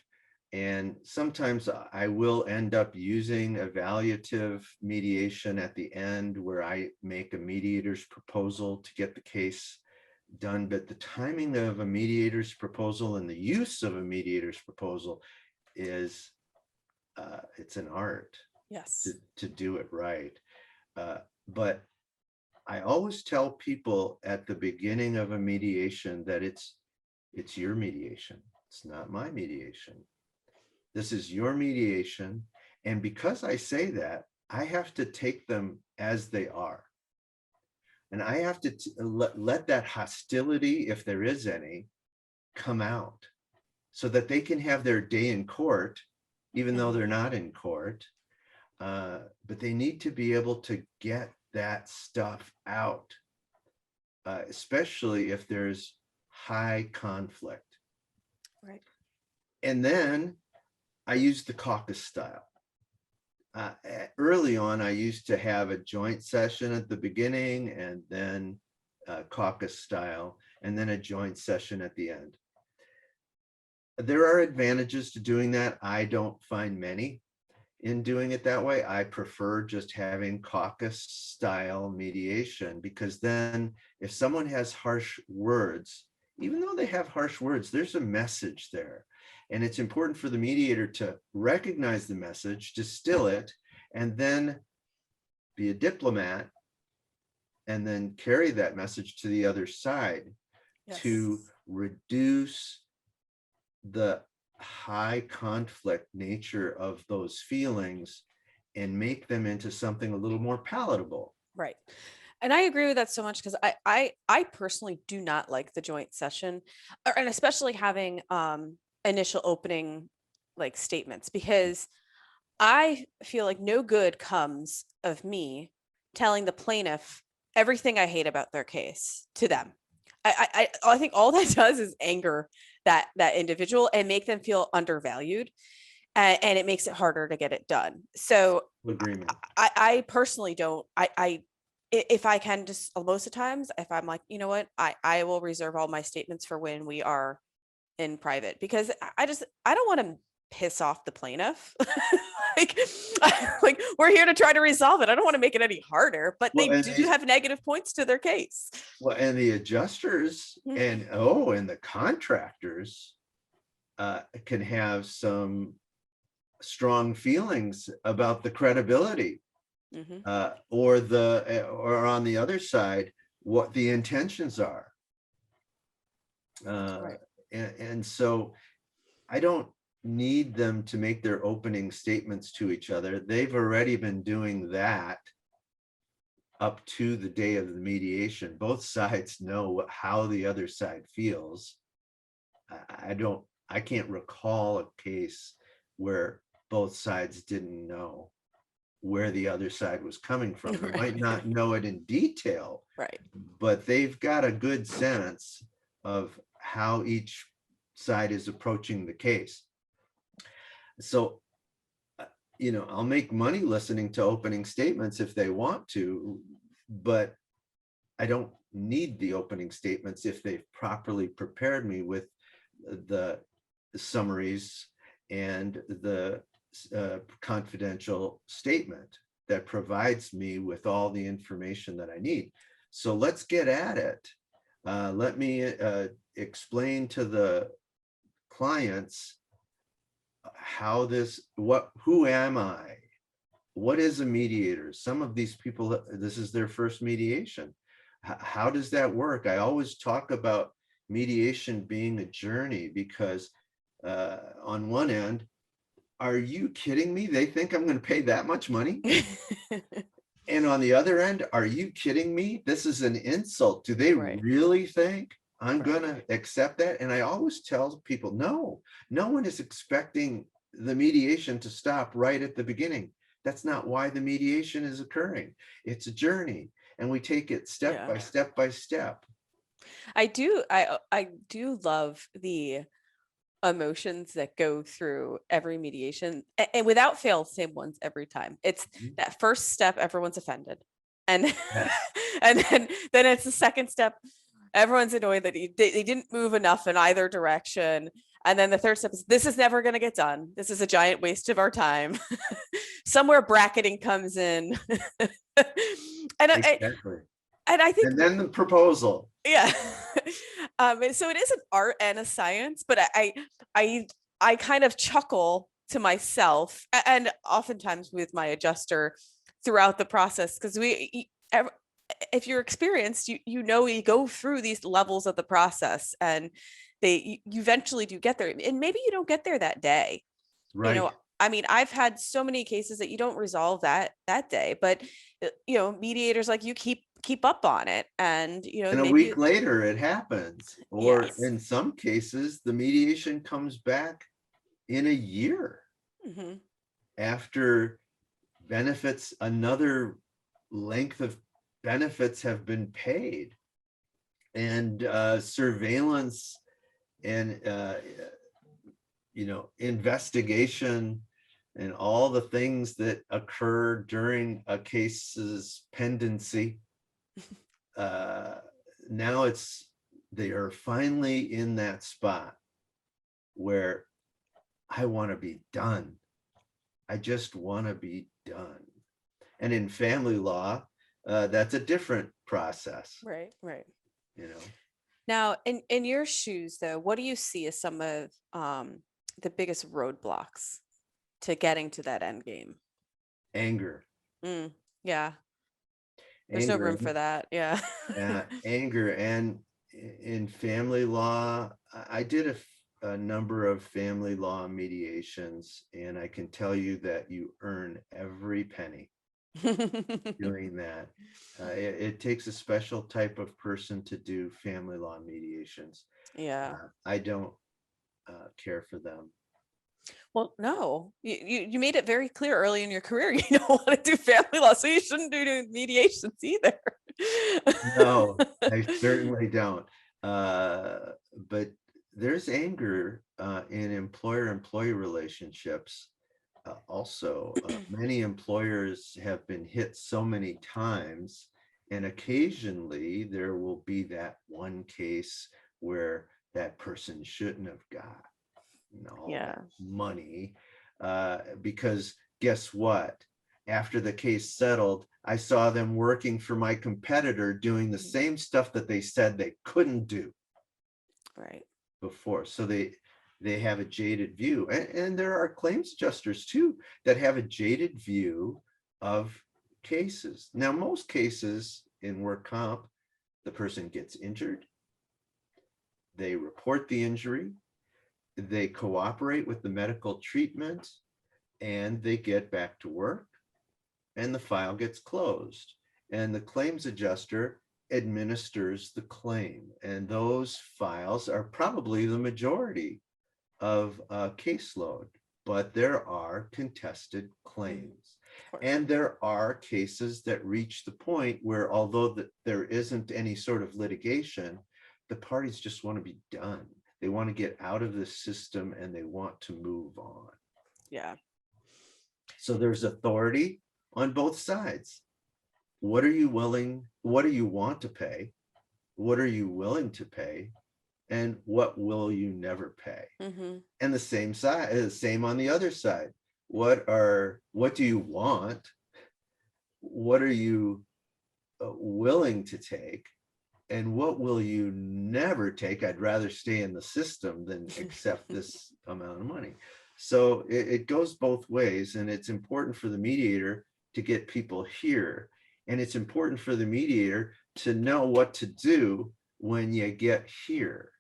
And sometimes I will end up using evaluative mediation at the end, where I make a mediator's proposal to get the case done. But the timing of a mediator's proposal and the use of a mediator's proposal is, it's an art. Yes. To do it right. But I always tell people at the beginning of a mediation that it's your mediation. It's not my mediation. This is your mediation. And because I say that, I have to take them as they are. And I have to let that hostility, if there is any, come out so that they can have their day in court, even though they're not in court. But they need to be able to get that stuff out, especially if there's high conflict. Right. And then I use the caucus style. Early on, I used to have a joint session at the beginning, and then caucus style, and then a joint session at the end. There are advantages to doing that. I don't find many in doing it that way. I prefer just having caucus style mediation, because then if someone has harsh words, even though they have harsh words, there's a message there. And it's important for the mediator to recognize the message, distill it, and then be a diplomat, and then carry that message to the other side. Yes. To reduce the high conflict nature of those feelings and make them into something a little more palatable. Right. And I agree with that so much because I personally do not like the joint session, and especially having initial opening like statements, because I feel like no good comes of me telling the plaintiff everything I hate about their case to them. I think all that does is anger that individual and make them feel undervalued, and it makes it harder to get it done. So Agreement. I personally don't. If I can, just most of the times, if I'm like, you know what, I will reserve all my statements for when we are in private, because I don't want to piss off the plaintiff. like, like we're here to try to resolve it. I don't want to make it any harder, but Well, they and do have negative points to their case. the adjusters and the contractors can have some strong feelings about the credibility, Mhm. or on the other side, what the intentions are. Right. And so I don't need them to make their opening statements to each other. They've already been doing that up to the day of the mediation. Both sides know how the other side feels. I can't recall a case where both sides didn't know where the other side was coming from. They might not know it in detail, Right. but they've got a good sense of how each side is approaching the case. So, I'll make money listening to opening statements if they want to, but I don't need the opening statements if they've properly prepared me with the summaries and the confidential statement that provides me with all the information that I need. So let's get at it. Let me explain to the clients who am I? What is a mediator? Some of these people, this is their first mediation. How does that work? I always talk about mediation being a journey because on one end, are you kidding me? They think I'm going to pay that much money? And on the other end, are you kidding me? This is an insult. Do they Right. really think I'm Right. going to accept that? And I always tell people, no one is expecting the mediation to stop right at the beginning. That's not why the mediation is occurring. It's a journey, and we take it step by step by step. I do love the emotions that go through every mediation, and without fail, same ones every time. It's that first step, everyone's offended, and and then it's the second step, everyone's annoyed that they didn't move enough in either direction, and then the third step is, this is never going to get done, this is a giant waste of our time. Somewhere bracketing comes in. Exactly. And I think, and then the proposal. yeah. So it is an art and a science, but I kind of chuckle to myself, and oftentimes with my adjuster throughout the process, because if you're experienced, you go through these levels of the process, and you eventually do get there, and maybe you don't get there that day. Right. I mean, I've had so many cases that you don't resolve that day, but mediators like you keep up on it, and And a maybe week later it happens, or Yes. in some cases the mediation comes back in a year Mhm. after another length of benefits have been paid, and surveillance and investigation and all the things that occur during a case's pendency. Now they are finally in that spot where I want to be done. I just want to be done. And in family law, that's a different process. Right. Now, in your shoes, though, what do you see as some of the biggest roadblocks to getting to that end game? anger. Yeah. There's no room for that. Yeah. Anger. And in family law, I did a number of family law mediations, and I can tell you that you earn every penny. doing that. It takes a special type of person to do family law mediations. Yeah. I don't care for them. Well, no, you made it very clear early in your career you don't want to do family law, so you shouldn't do mediations either. No, I certainly don't. But there's anger in employer-employee relationships. Also, many employers have been hit so many times, and occasionally there will be that one case where that person shouldn't have got all Yeah. that money, because guess what? After the case settled, I saw them working for my competitor doing the same stuff that they said they couldn't do Right. before. So they have a jaded view, and there are claims adjusters too that have a jaded view of cases. Now, most cases in work comp, the person gets injured, they report the injury, they cooperate with the medical treatment, and they get back to work, and the file gets closed, and the claims adjuster administers the claim. And those files are probably the majority of caseload, but there are contested claims. And there are cases that reach the point where, although there isn't any sort of litigation, the parties just want to be done. They want to get out of the system and they want to move on. Yeah. So there's authority on both sides. What are you willing? What do you want to pay? What are you willing to pay? And what will you never pay? Mm-hmm. And the same side, same on the other side. What do you want? What are you willing to take? And what will you never take? I'd rather stay in the system than accept this amount of money. So it goes both ways, and it's important for the mediator to get people here. And it's important for the mediator to know what to do when you get here,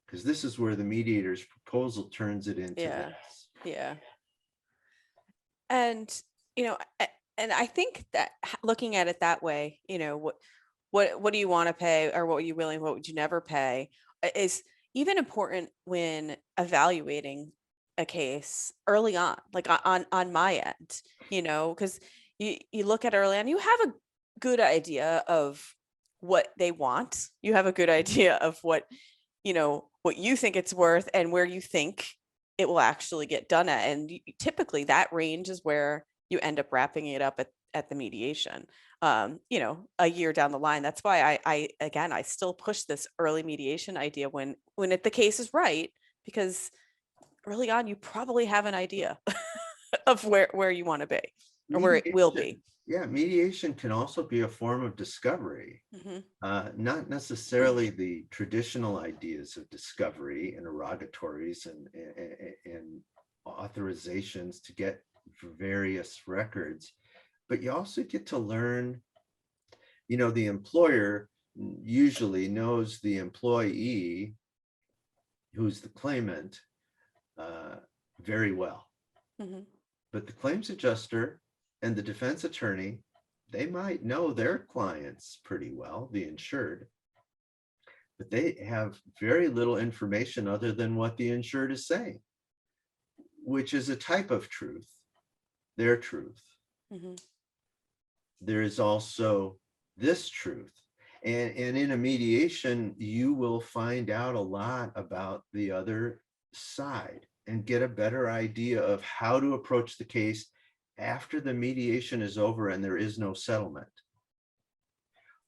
because this is where the mediator's proposal turns it into this. Yeah. And, and I think that looking at it that way, what do you want to pay, or what are you willing, what would you never pay, is even important when evaluating a case early on, like on my end, because you look at early on, you have a good idea of what they want. You have a good idea of what you think it's worth and where you think it will actually get done at. And typically that range is where you end up wrapping it up at the mediation, a year down the line. That's why I still push this early mediation idea when the case is right, because early on, you probably have an idea of where you want to be or where it will be. Yeah, mediation can also be a form of discovery, not necessarily the traditional ideas of discovery, interrogatories and authorizations to get various records, but you also get to learn, the employer usually knows the employee, who's the claimant, very well. But the claims adjuster and the defense attorney, they might know their clients pretty well, the insured, but they have very little information other than what the insured is saying, which is a type of truth, their truth. There is also this truth. And in a mediation, you will find out a lot about the other side and get a better idea of how to approach the case after the mediation is over and there is no settlement.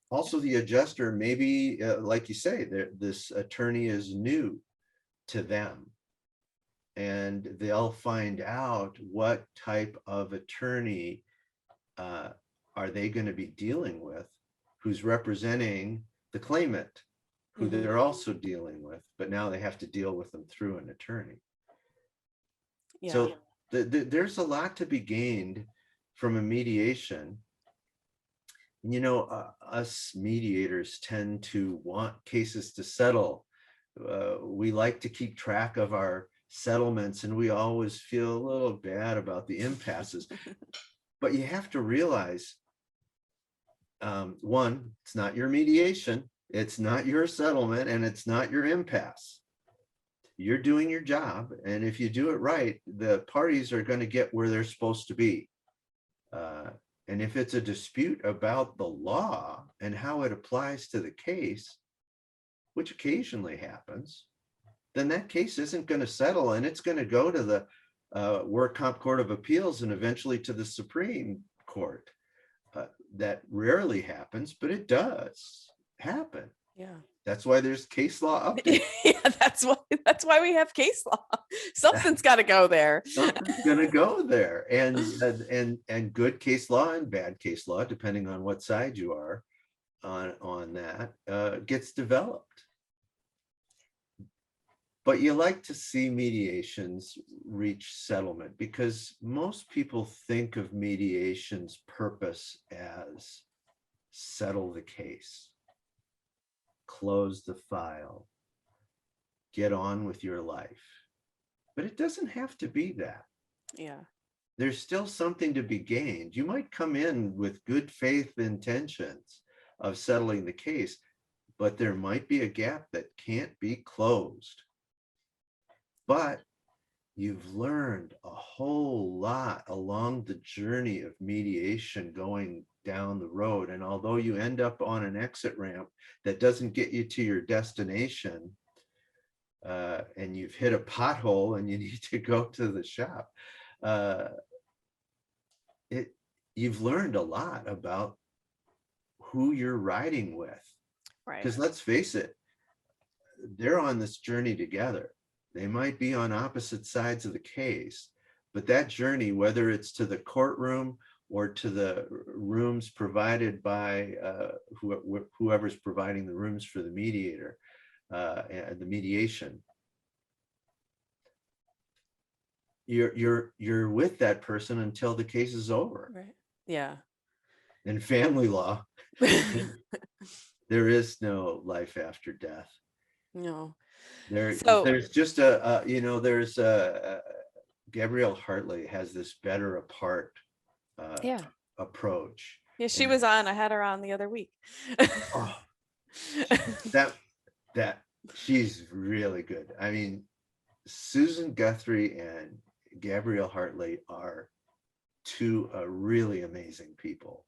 Also, the adjuster, maybe, like you say, this attorney is new to them, and they'll find out what type of attorney are they going to be dealing with, who's representing the claimant, who they're also dealing with, but now they have to deal with them through an attorney. Yeah. So there's a lot to be gained from a mediation. Us mediators tend to want cases to settle. We like to keep track of our settlements, and we always feel a little bad about the impasses. But you have to realize, one, it's not your mediation, it's not your settlement, and it's not your impasse. You're doing your job, and if you do it right, the parties are going to get where they're supposed to be. And if it's a dispute about the law and how it applies to the case, which occasionally happens, then that case isn't going to settle, and it's going to go to the Work Comp Court of Appeals and eventually to the Supreme Court. That rarely happens, but it does happen. Yeah. That's why there's case law updates. Yeah, that's why we have case law. Something's got to go there. Something's going to go there, and good case law and bad case law, depending on what side you are on that, gets developed. But you like to see mediations reach settlement, because most people think of mediation's purpose as settle the case, close the file, get on with your life. But it doesn't have to be that. Yeah. There's still something to be gained. You might come in with good faith intentions of settling the case, but there might be a gap that can't be closed. But you've learned a whole lot along the journey of mediation going down the road. And although you end up on an exit ramp that doesn't get you to your destination, and you've hit a pothole and you need to go to the shop, you've learned a lot about who you're riding with. Right. Because let's face it, they're on this journey together. They might be on opposite sides of the case, but that journey, whether it's to the courtroom or to the rooms provided by whoever's providing the rooms for the mediator, and the mediation, you're with that person until the case is over. Right. Yeah. In family law, there is no life after death. No. There's just there's Gabrielle Hartley has this better apart approach. Yeah, she was on. I had her on the other week. Oh, that she's really good. I mean, Susan Guthrie and Gabrielle Hartley are two really amazing people.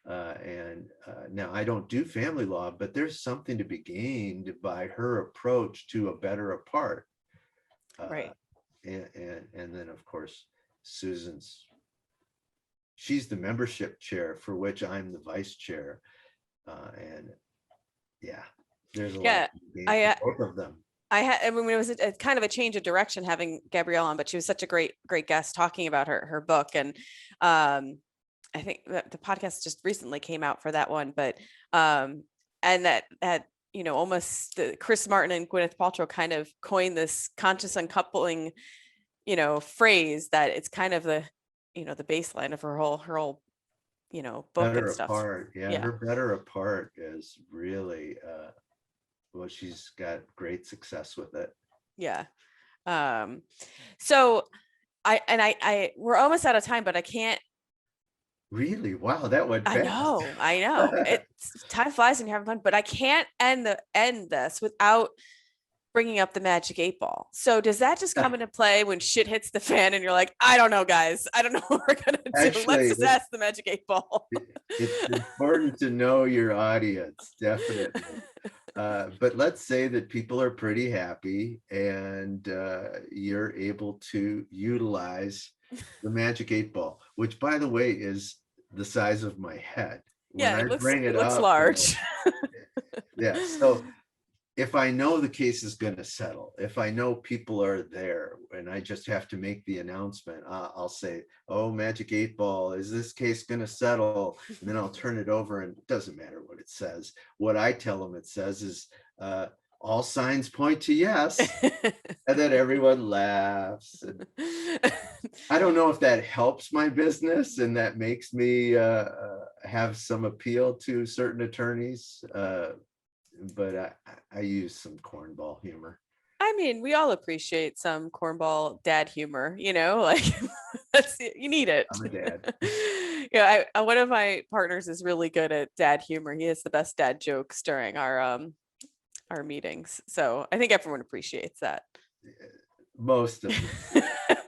Now I don't do family law, but there's something to be gained by her approach to a better apart. Right. And then of course, she's the membership chair, for which I'm the vice chair. And yeah, there's a lot to be gained from both of them. I mean, it was a kind of a change of direction having Gabrielle on, but she was such a great guest talking about her book. And I think that the podcast just recently came out for that one, but and that almost Chris Martin and Gwyneth Paltrow kind of coined this conscious uncoupling, phrase that it's kind of the the baseline of her whole book Better and stuff. Apart. Yeah, her Better Apart is really well, she's got great success with it. Yeah. So I we're almost out of time, but I can't. Really? Wow, that went fast. I know. It's time flies when you're having fun, but I can't end this without bringing up the Magic 8 Ball. So does that just come into play when shit hits the fan and you're like, I don't know, guys, I don't know what we're gonna do. Actually, let's just ask the Magic 8 Ball. It's important to know your audience, definitely. But let's say that people are pretty happy and you're able to utilize the Magic 8 Ball, which, by the way, is the size of my head. When it looks large. Yeah. So if I know the case is going to settle, if I know people are there and I just have to make the announcement, I'll say, oh, Magic 8 Ball, is this case going to settle? And then I'll turn it over, and it doesn't matter what it says. What I tell them it says is, all signs point to yes. And then everyone laughs. And I don't know if that helps my business and that makes me have some appeal to certain attorneys. But I use some cornball humor. I mean, we all appreciate some cornball dad humor, like You need it. I'm a dad. Yeah, one of my partners is really good at dad humor. He has the best dad jokes during our meetings. So I think everyone appreciates that. Most of them.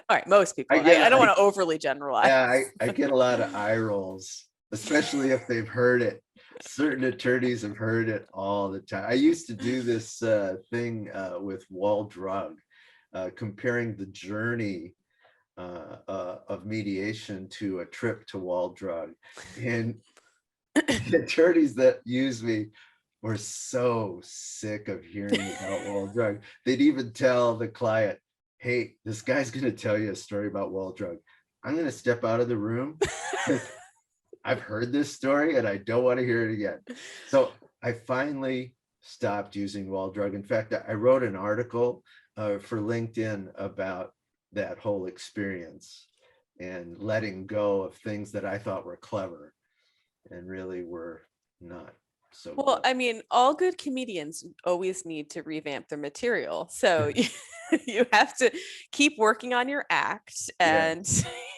All right, most people. I get, I don't I, want to overly generalize. yeah, I get a lot of eye rolls, especially if they've heard it. Certain attorneys have heard it all the time. I used to do this thing with Wall Drug, comparing the journey of mediation to a trip to Wall Drug. And the attorneys that use me were so sick of hearing about Wall Drug. They'd even tell the client, hey, this guy's going to tell you a story about Wall Drug. I'm going to step out of the room. I've heard this story and I don't want to hear it again. So I finally stopped using Wall Drug. In fact, I wrote an article for LinkedIn about that whole experience and letting go of things that I thought were clever and really were not. So well, I mean, all good comedians always need to revamp their material. So you have to keep working on your act, and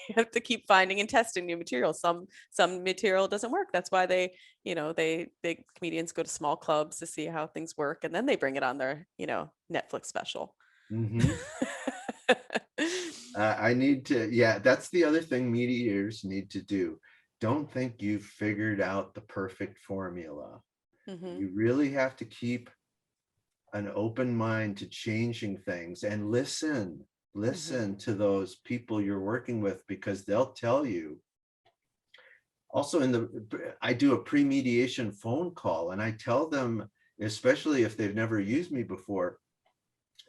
you have to keep finding and testing new material. Some material doesn't work. That's why they comedians go to small clubs to see how things work, and then they bring it on their Netflix special. I need to, that's the other thing mediators need to do. Don't think you've figured out the perfect formula. You really have to keep an open mind to changing things and listen to those people you're working with, because they'll tell you. Also, I do a pre-mediation phone call and I tell them, especially if they've never used me before,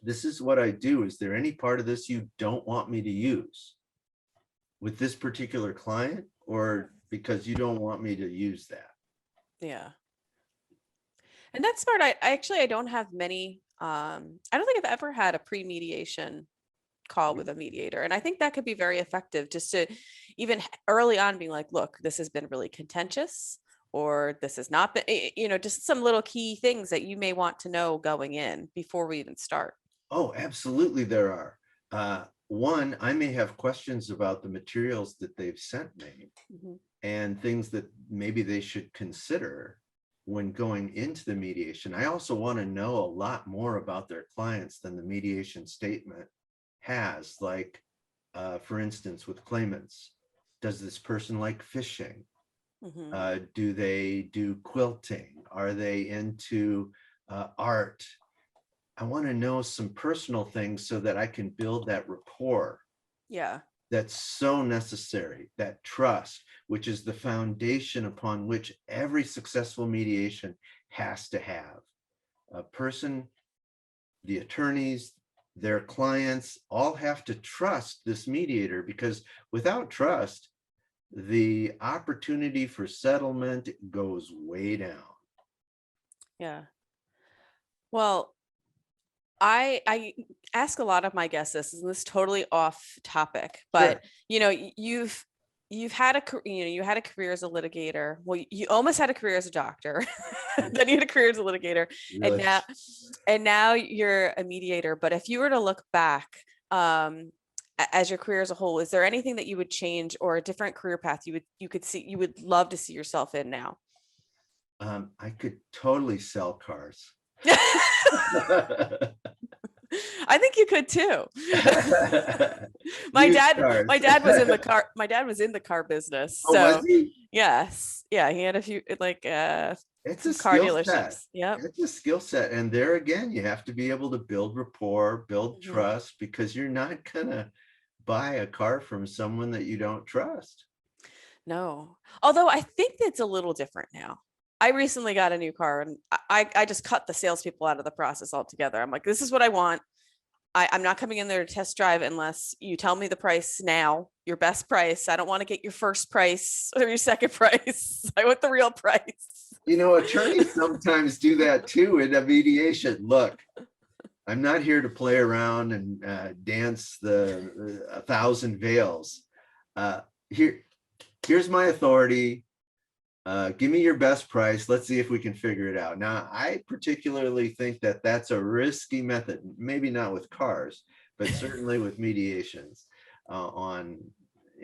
this is what I do. Is there any part of this you don't want me to use with this particular client, or because you don't want me to use that? Yeah. And that's smart. I don't have many. I don't think I've ever had a pre-mediation call with a mediator. And I think that could be very effective, just to even early on being like, look, this has been really contentious, or this has not been, just some little key things that you may want to know going in before we even start. Oh, absolutely. There are. One, I may have questions about the materials that they've sent me and things that maybe they should consider when going into the mediation. I also want to know a lot more about their clients than the mediation statement has. Like, for instance, with claimants, does this person like fishing? Do they do quilting? Are they into art? I want to know some personal things so that I can build that rapport. Yeah. That's so necessary, that trust, which is the foundation upon which every successful mediation has to have. A person, the attorneys, their clients all have to trust this mediator, because without trust, the opportunity for settlement goes way down. Yeah. Well, I ask a lot of my guests this, and this is totally off topic, but you've had you had a career as a litigator. Well, you almost had a career as a doctor, then you had a career as a litigator, Really? and now you're a mediator. But if you were to look back, as your career as a whole, is there anything that you would change, or a different career path you would love to see yourself in now? I could totally sell cars. I think you could too. My dad was in the car business. Oh, so was he? yes. Yeah. He had a few It's a car skill dealerships. set. Yeah. It's a skill set. And there again, you have to be able to build rapport, build trust, because you're not gonna buy a car from someone that you don't trust. No. Although I think it's a little different now. I recently got a new car, and I just cut the salespeople out of the process altogether. I'm like, this is what I want. I'm not coming in there to test drive unless you tell me the price now, your best price. I don't want to get your first price or your second price. I want the real price. Attorneys sometimes do that too in a mediation. Look, I'm not here to play around and dance the 1,000 veils. Here's my authority. Give me your best price. Let's see if we can figure it out. Now, I particularly think that that's a risky method, maybe not with cars, but certainly with mediations on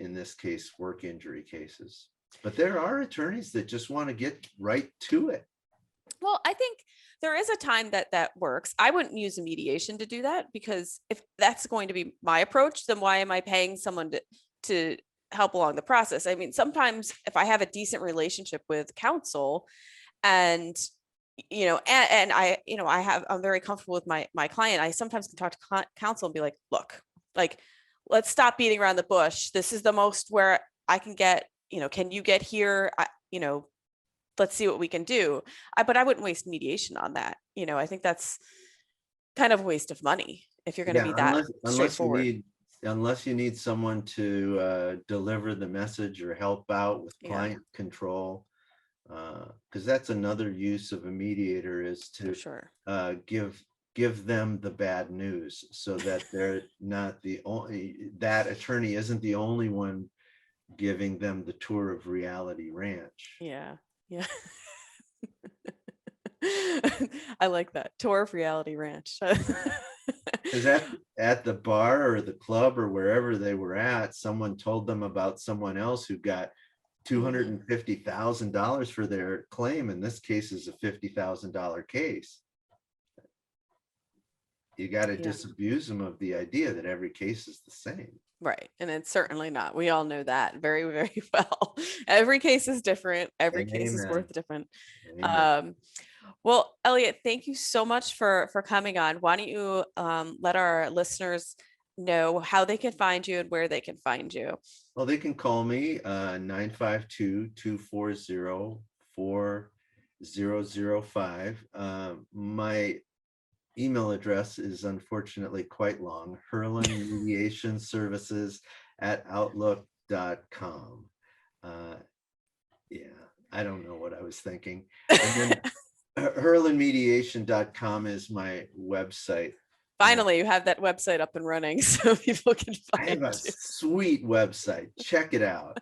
in this case, work injury cases. But there are attorneys that just want to get right to it. Well, I think there is a time that works. I wouldn't use a mediation to do that, because if that's going to be my approach, then why am I paying someone to help along the process? I mean, sometimes if I have a decent relationship with counsel, and and I, I'm very comfortable with my client, I sometimes can talk to counsel and be like, look, like, let's stop beating around the bush. This is the most where I can get, can you get here? Let's see what we can do. But I wouldn't waste mediation on that. I think that's kind of a waste of money if you're going to be that straightforward. Unless you need someone to deliver the message or help out with Yeah. client control, because that's another use of a mediator, is For to sure. give them the bad news, so that they're not the only, that attorney isn't the only one giving them the tour of Reality Ranch. Yeah. Yeah. I like that. Tour of Reality Ranch. Because at the bar or the club or wherever they were at, someone told them about someone else who got $250,000 for their claim. In this case is a $50,000 case. You got to Yeah. disabuse them of the idea that every case is the same. Right. And it's certainly not. We all know that very, very well. Every case is different. Every case is Amen. worth different. Amen. Well, Elliot, thank you so much for coming on. Why don't you let our listeners know how they can find you and where they can find you? Well, they can call me 952-240-4005. My email address is unfortunately quite long: herlandmediationservices@outlook.com. Yeah, I don't know what I was thinking. And then herlandmediation.com is my website. Finally, you have that website up and running so people can I have find a you. sweet website. Check it out.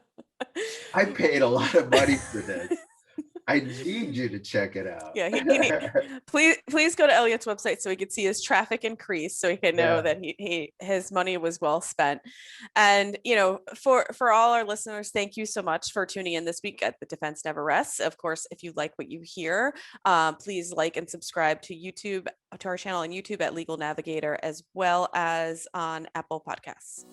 I paid a lot of money for this. I need you to check it out. Yeah, please go to Elliot's website so he can see his traffic increase, so he can know that his money was well spent. And for all our listeners, thank you so much for tuning in this week at The Defense Never Rests. Of course, if you like what you hear, please like and subscribe to our channel on YouTube at Legal Navigator, as well as on Apple Podcasts.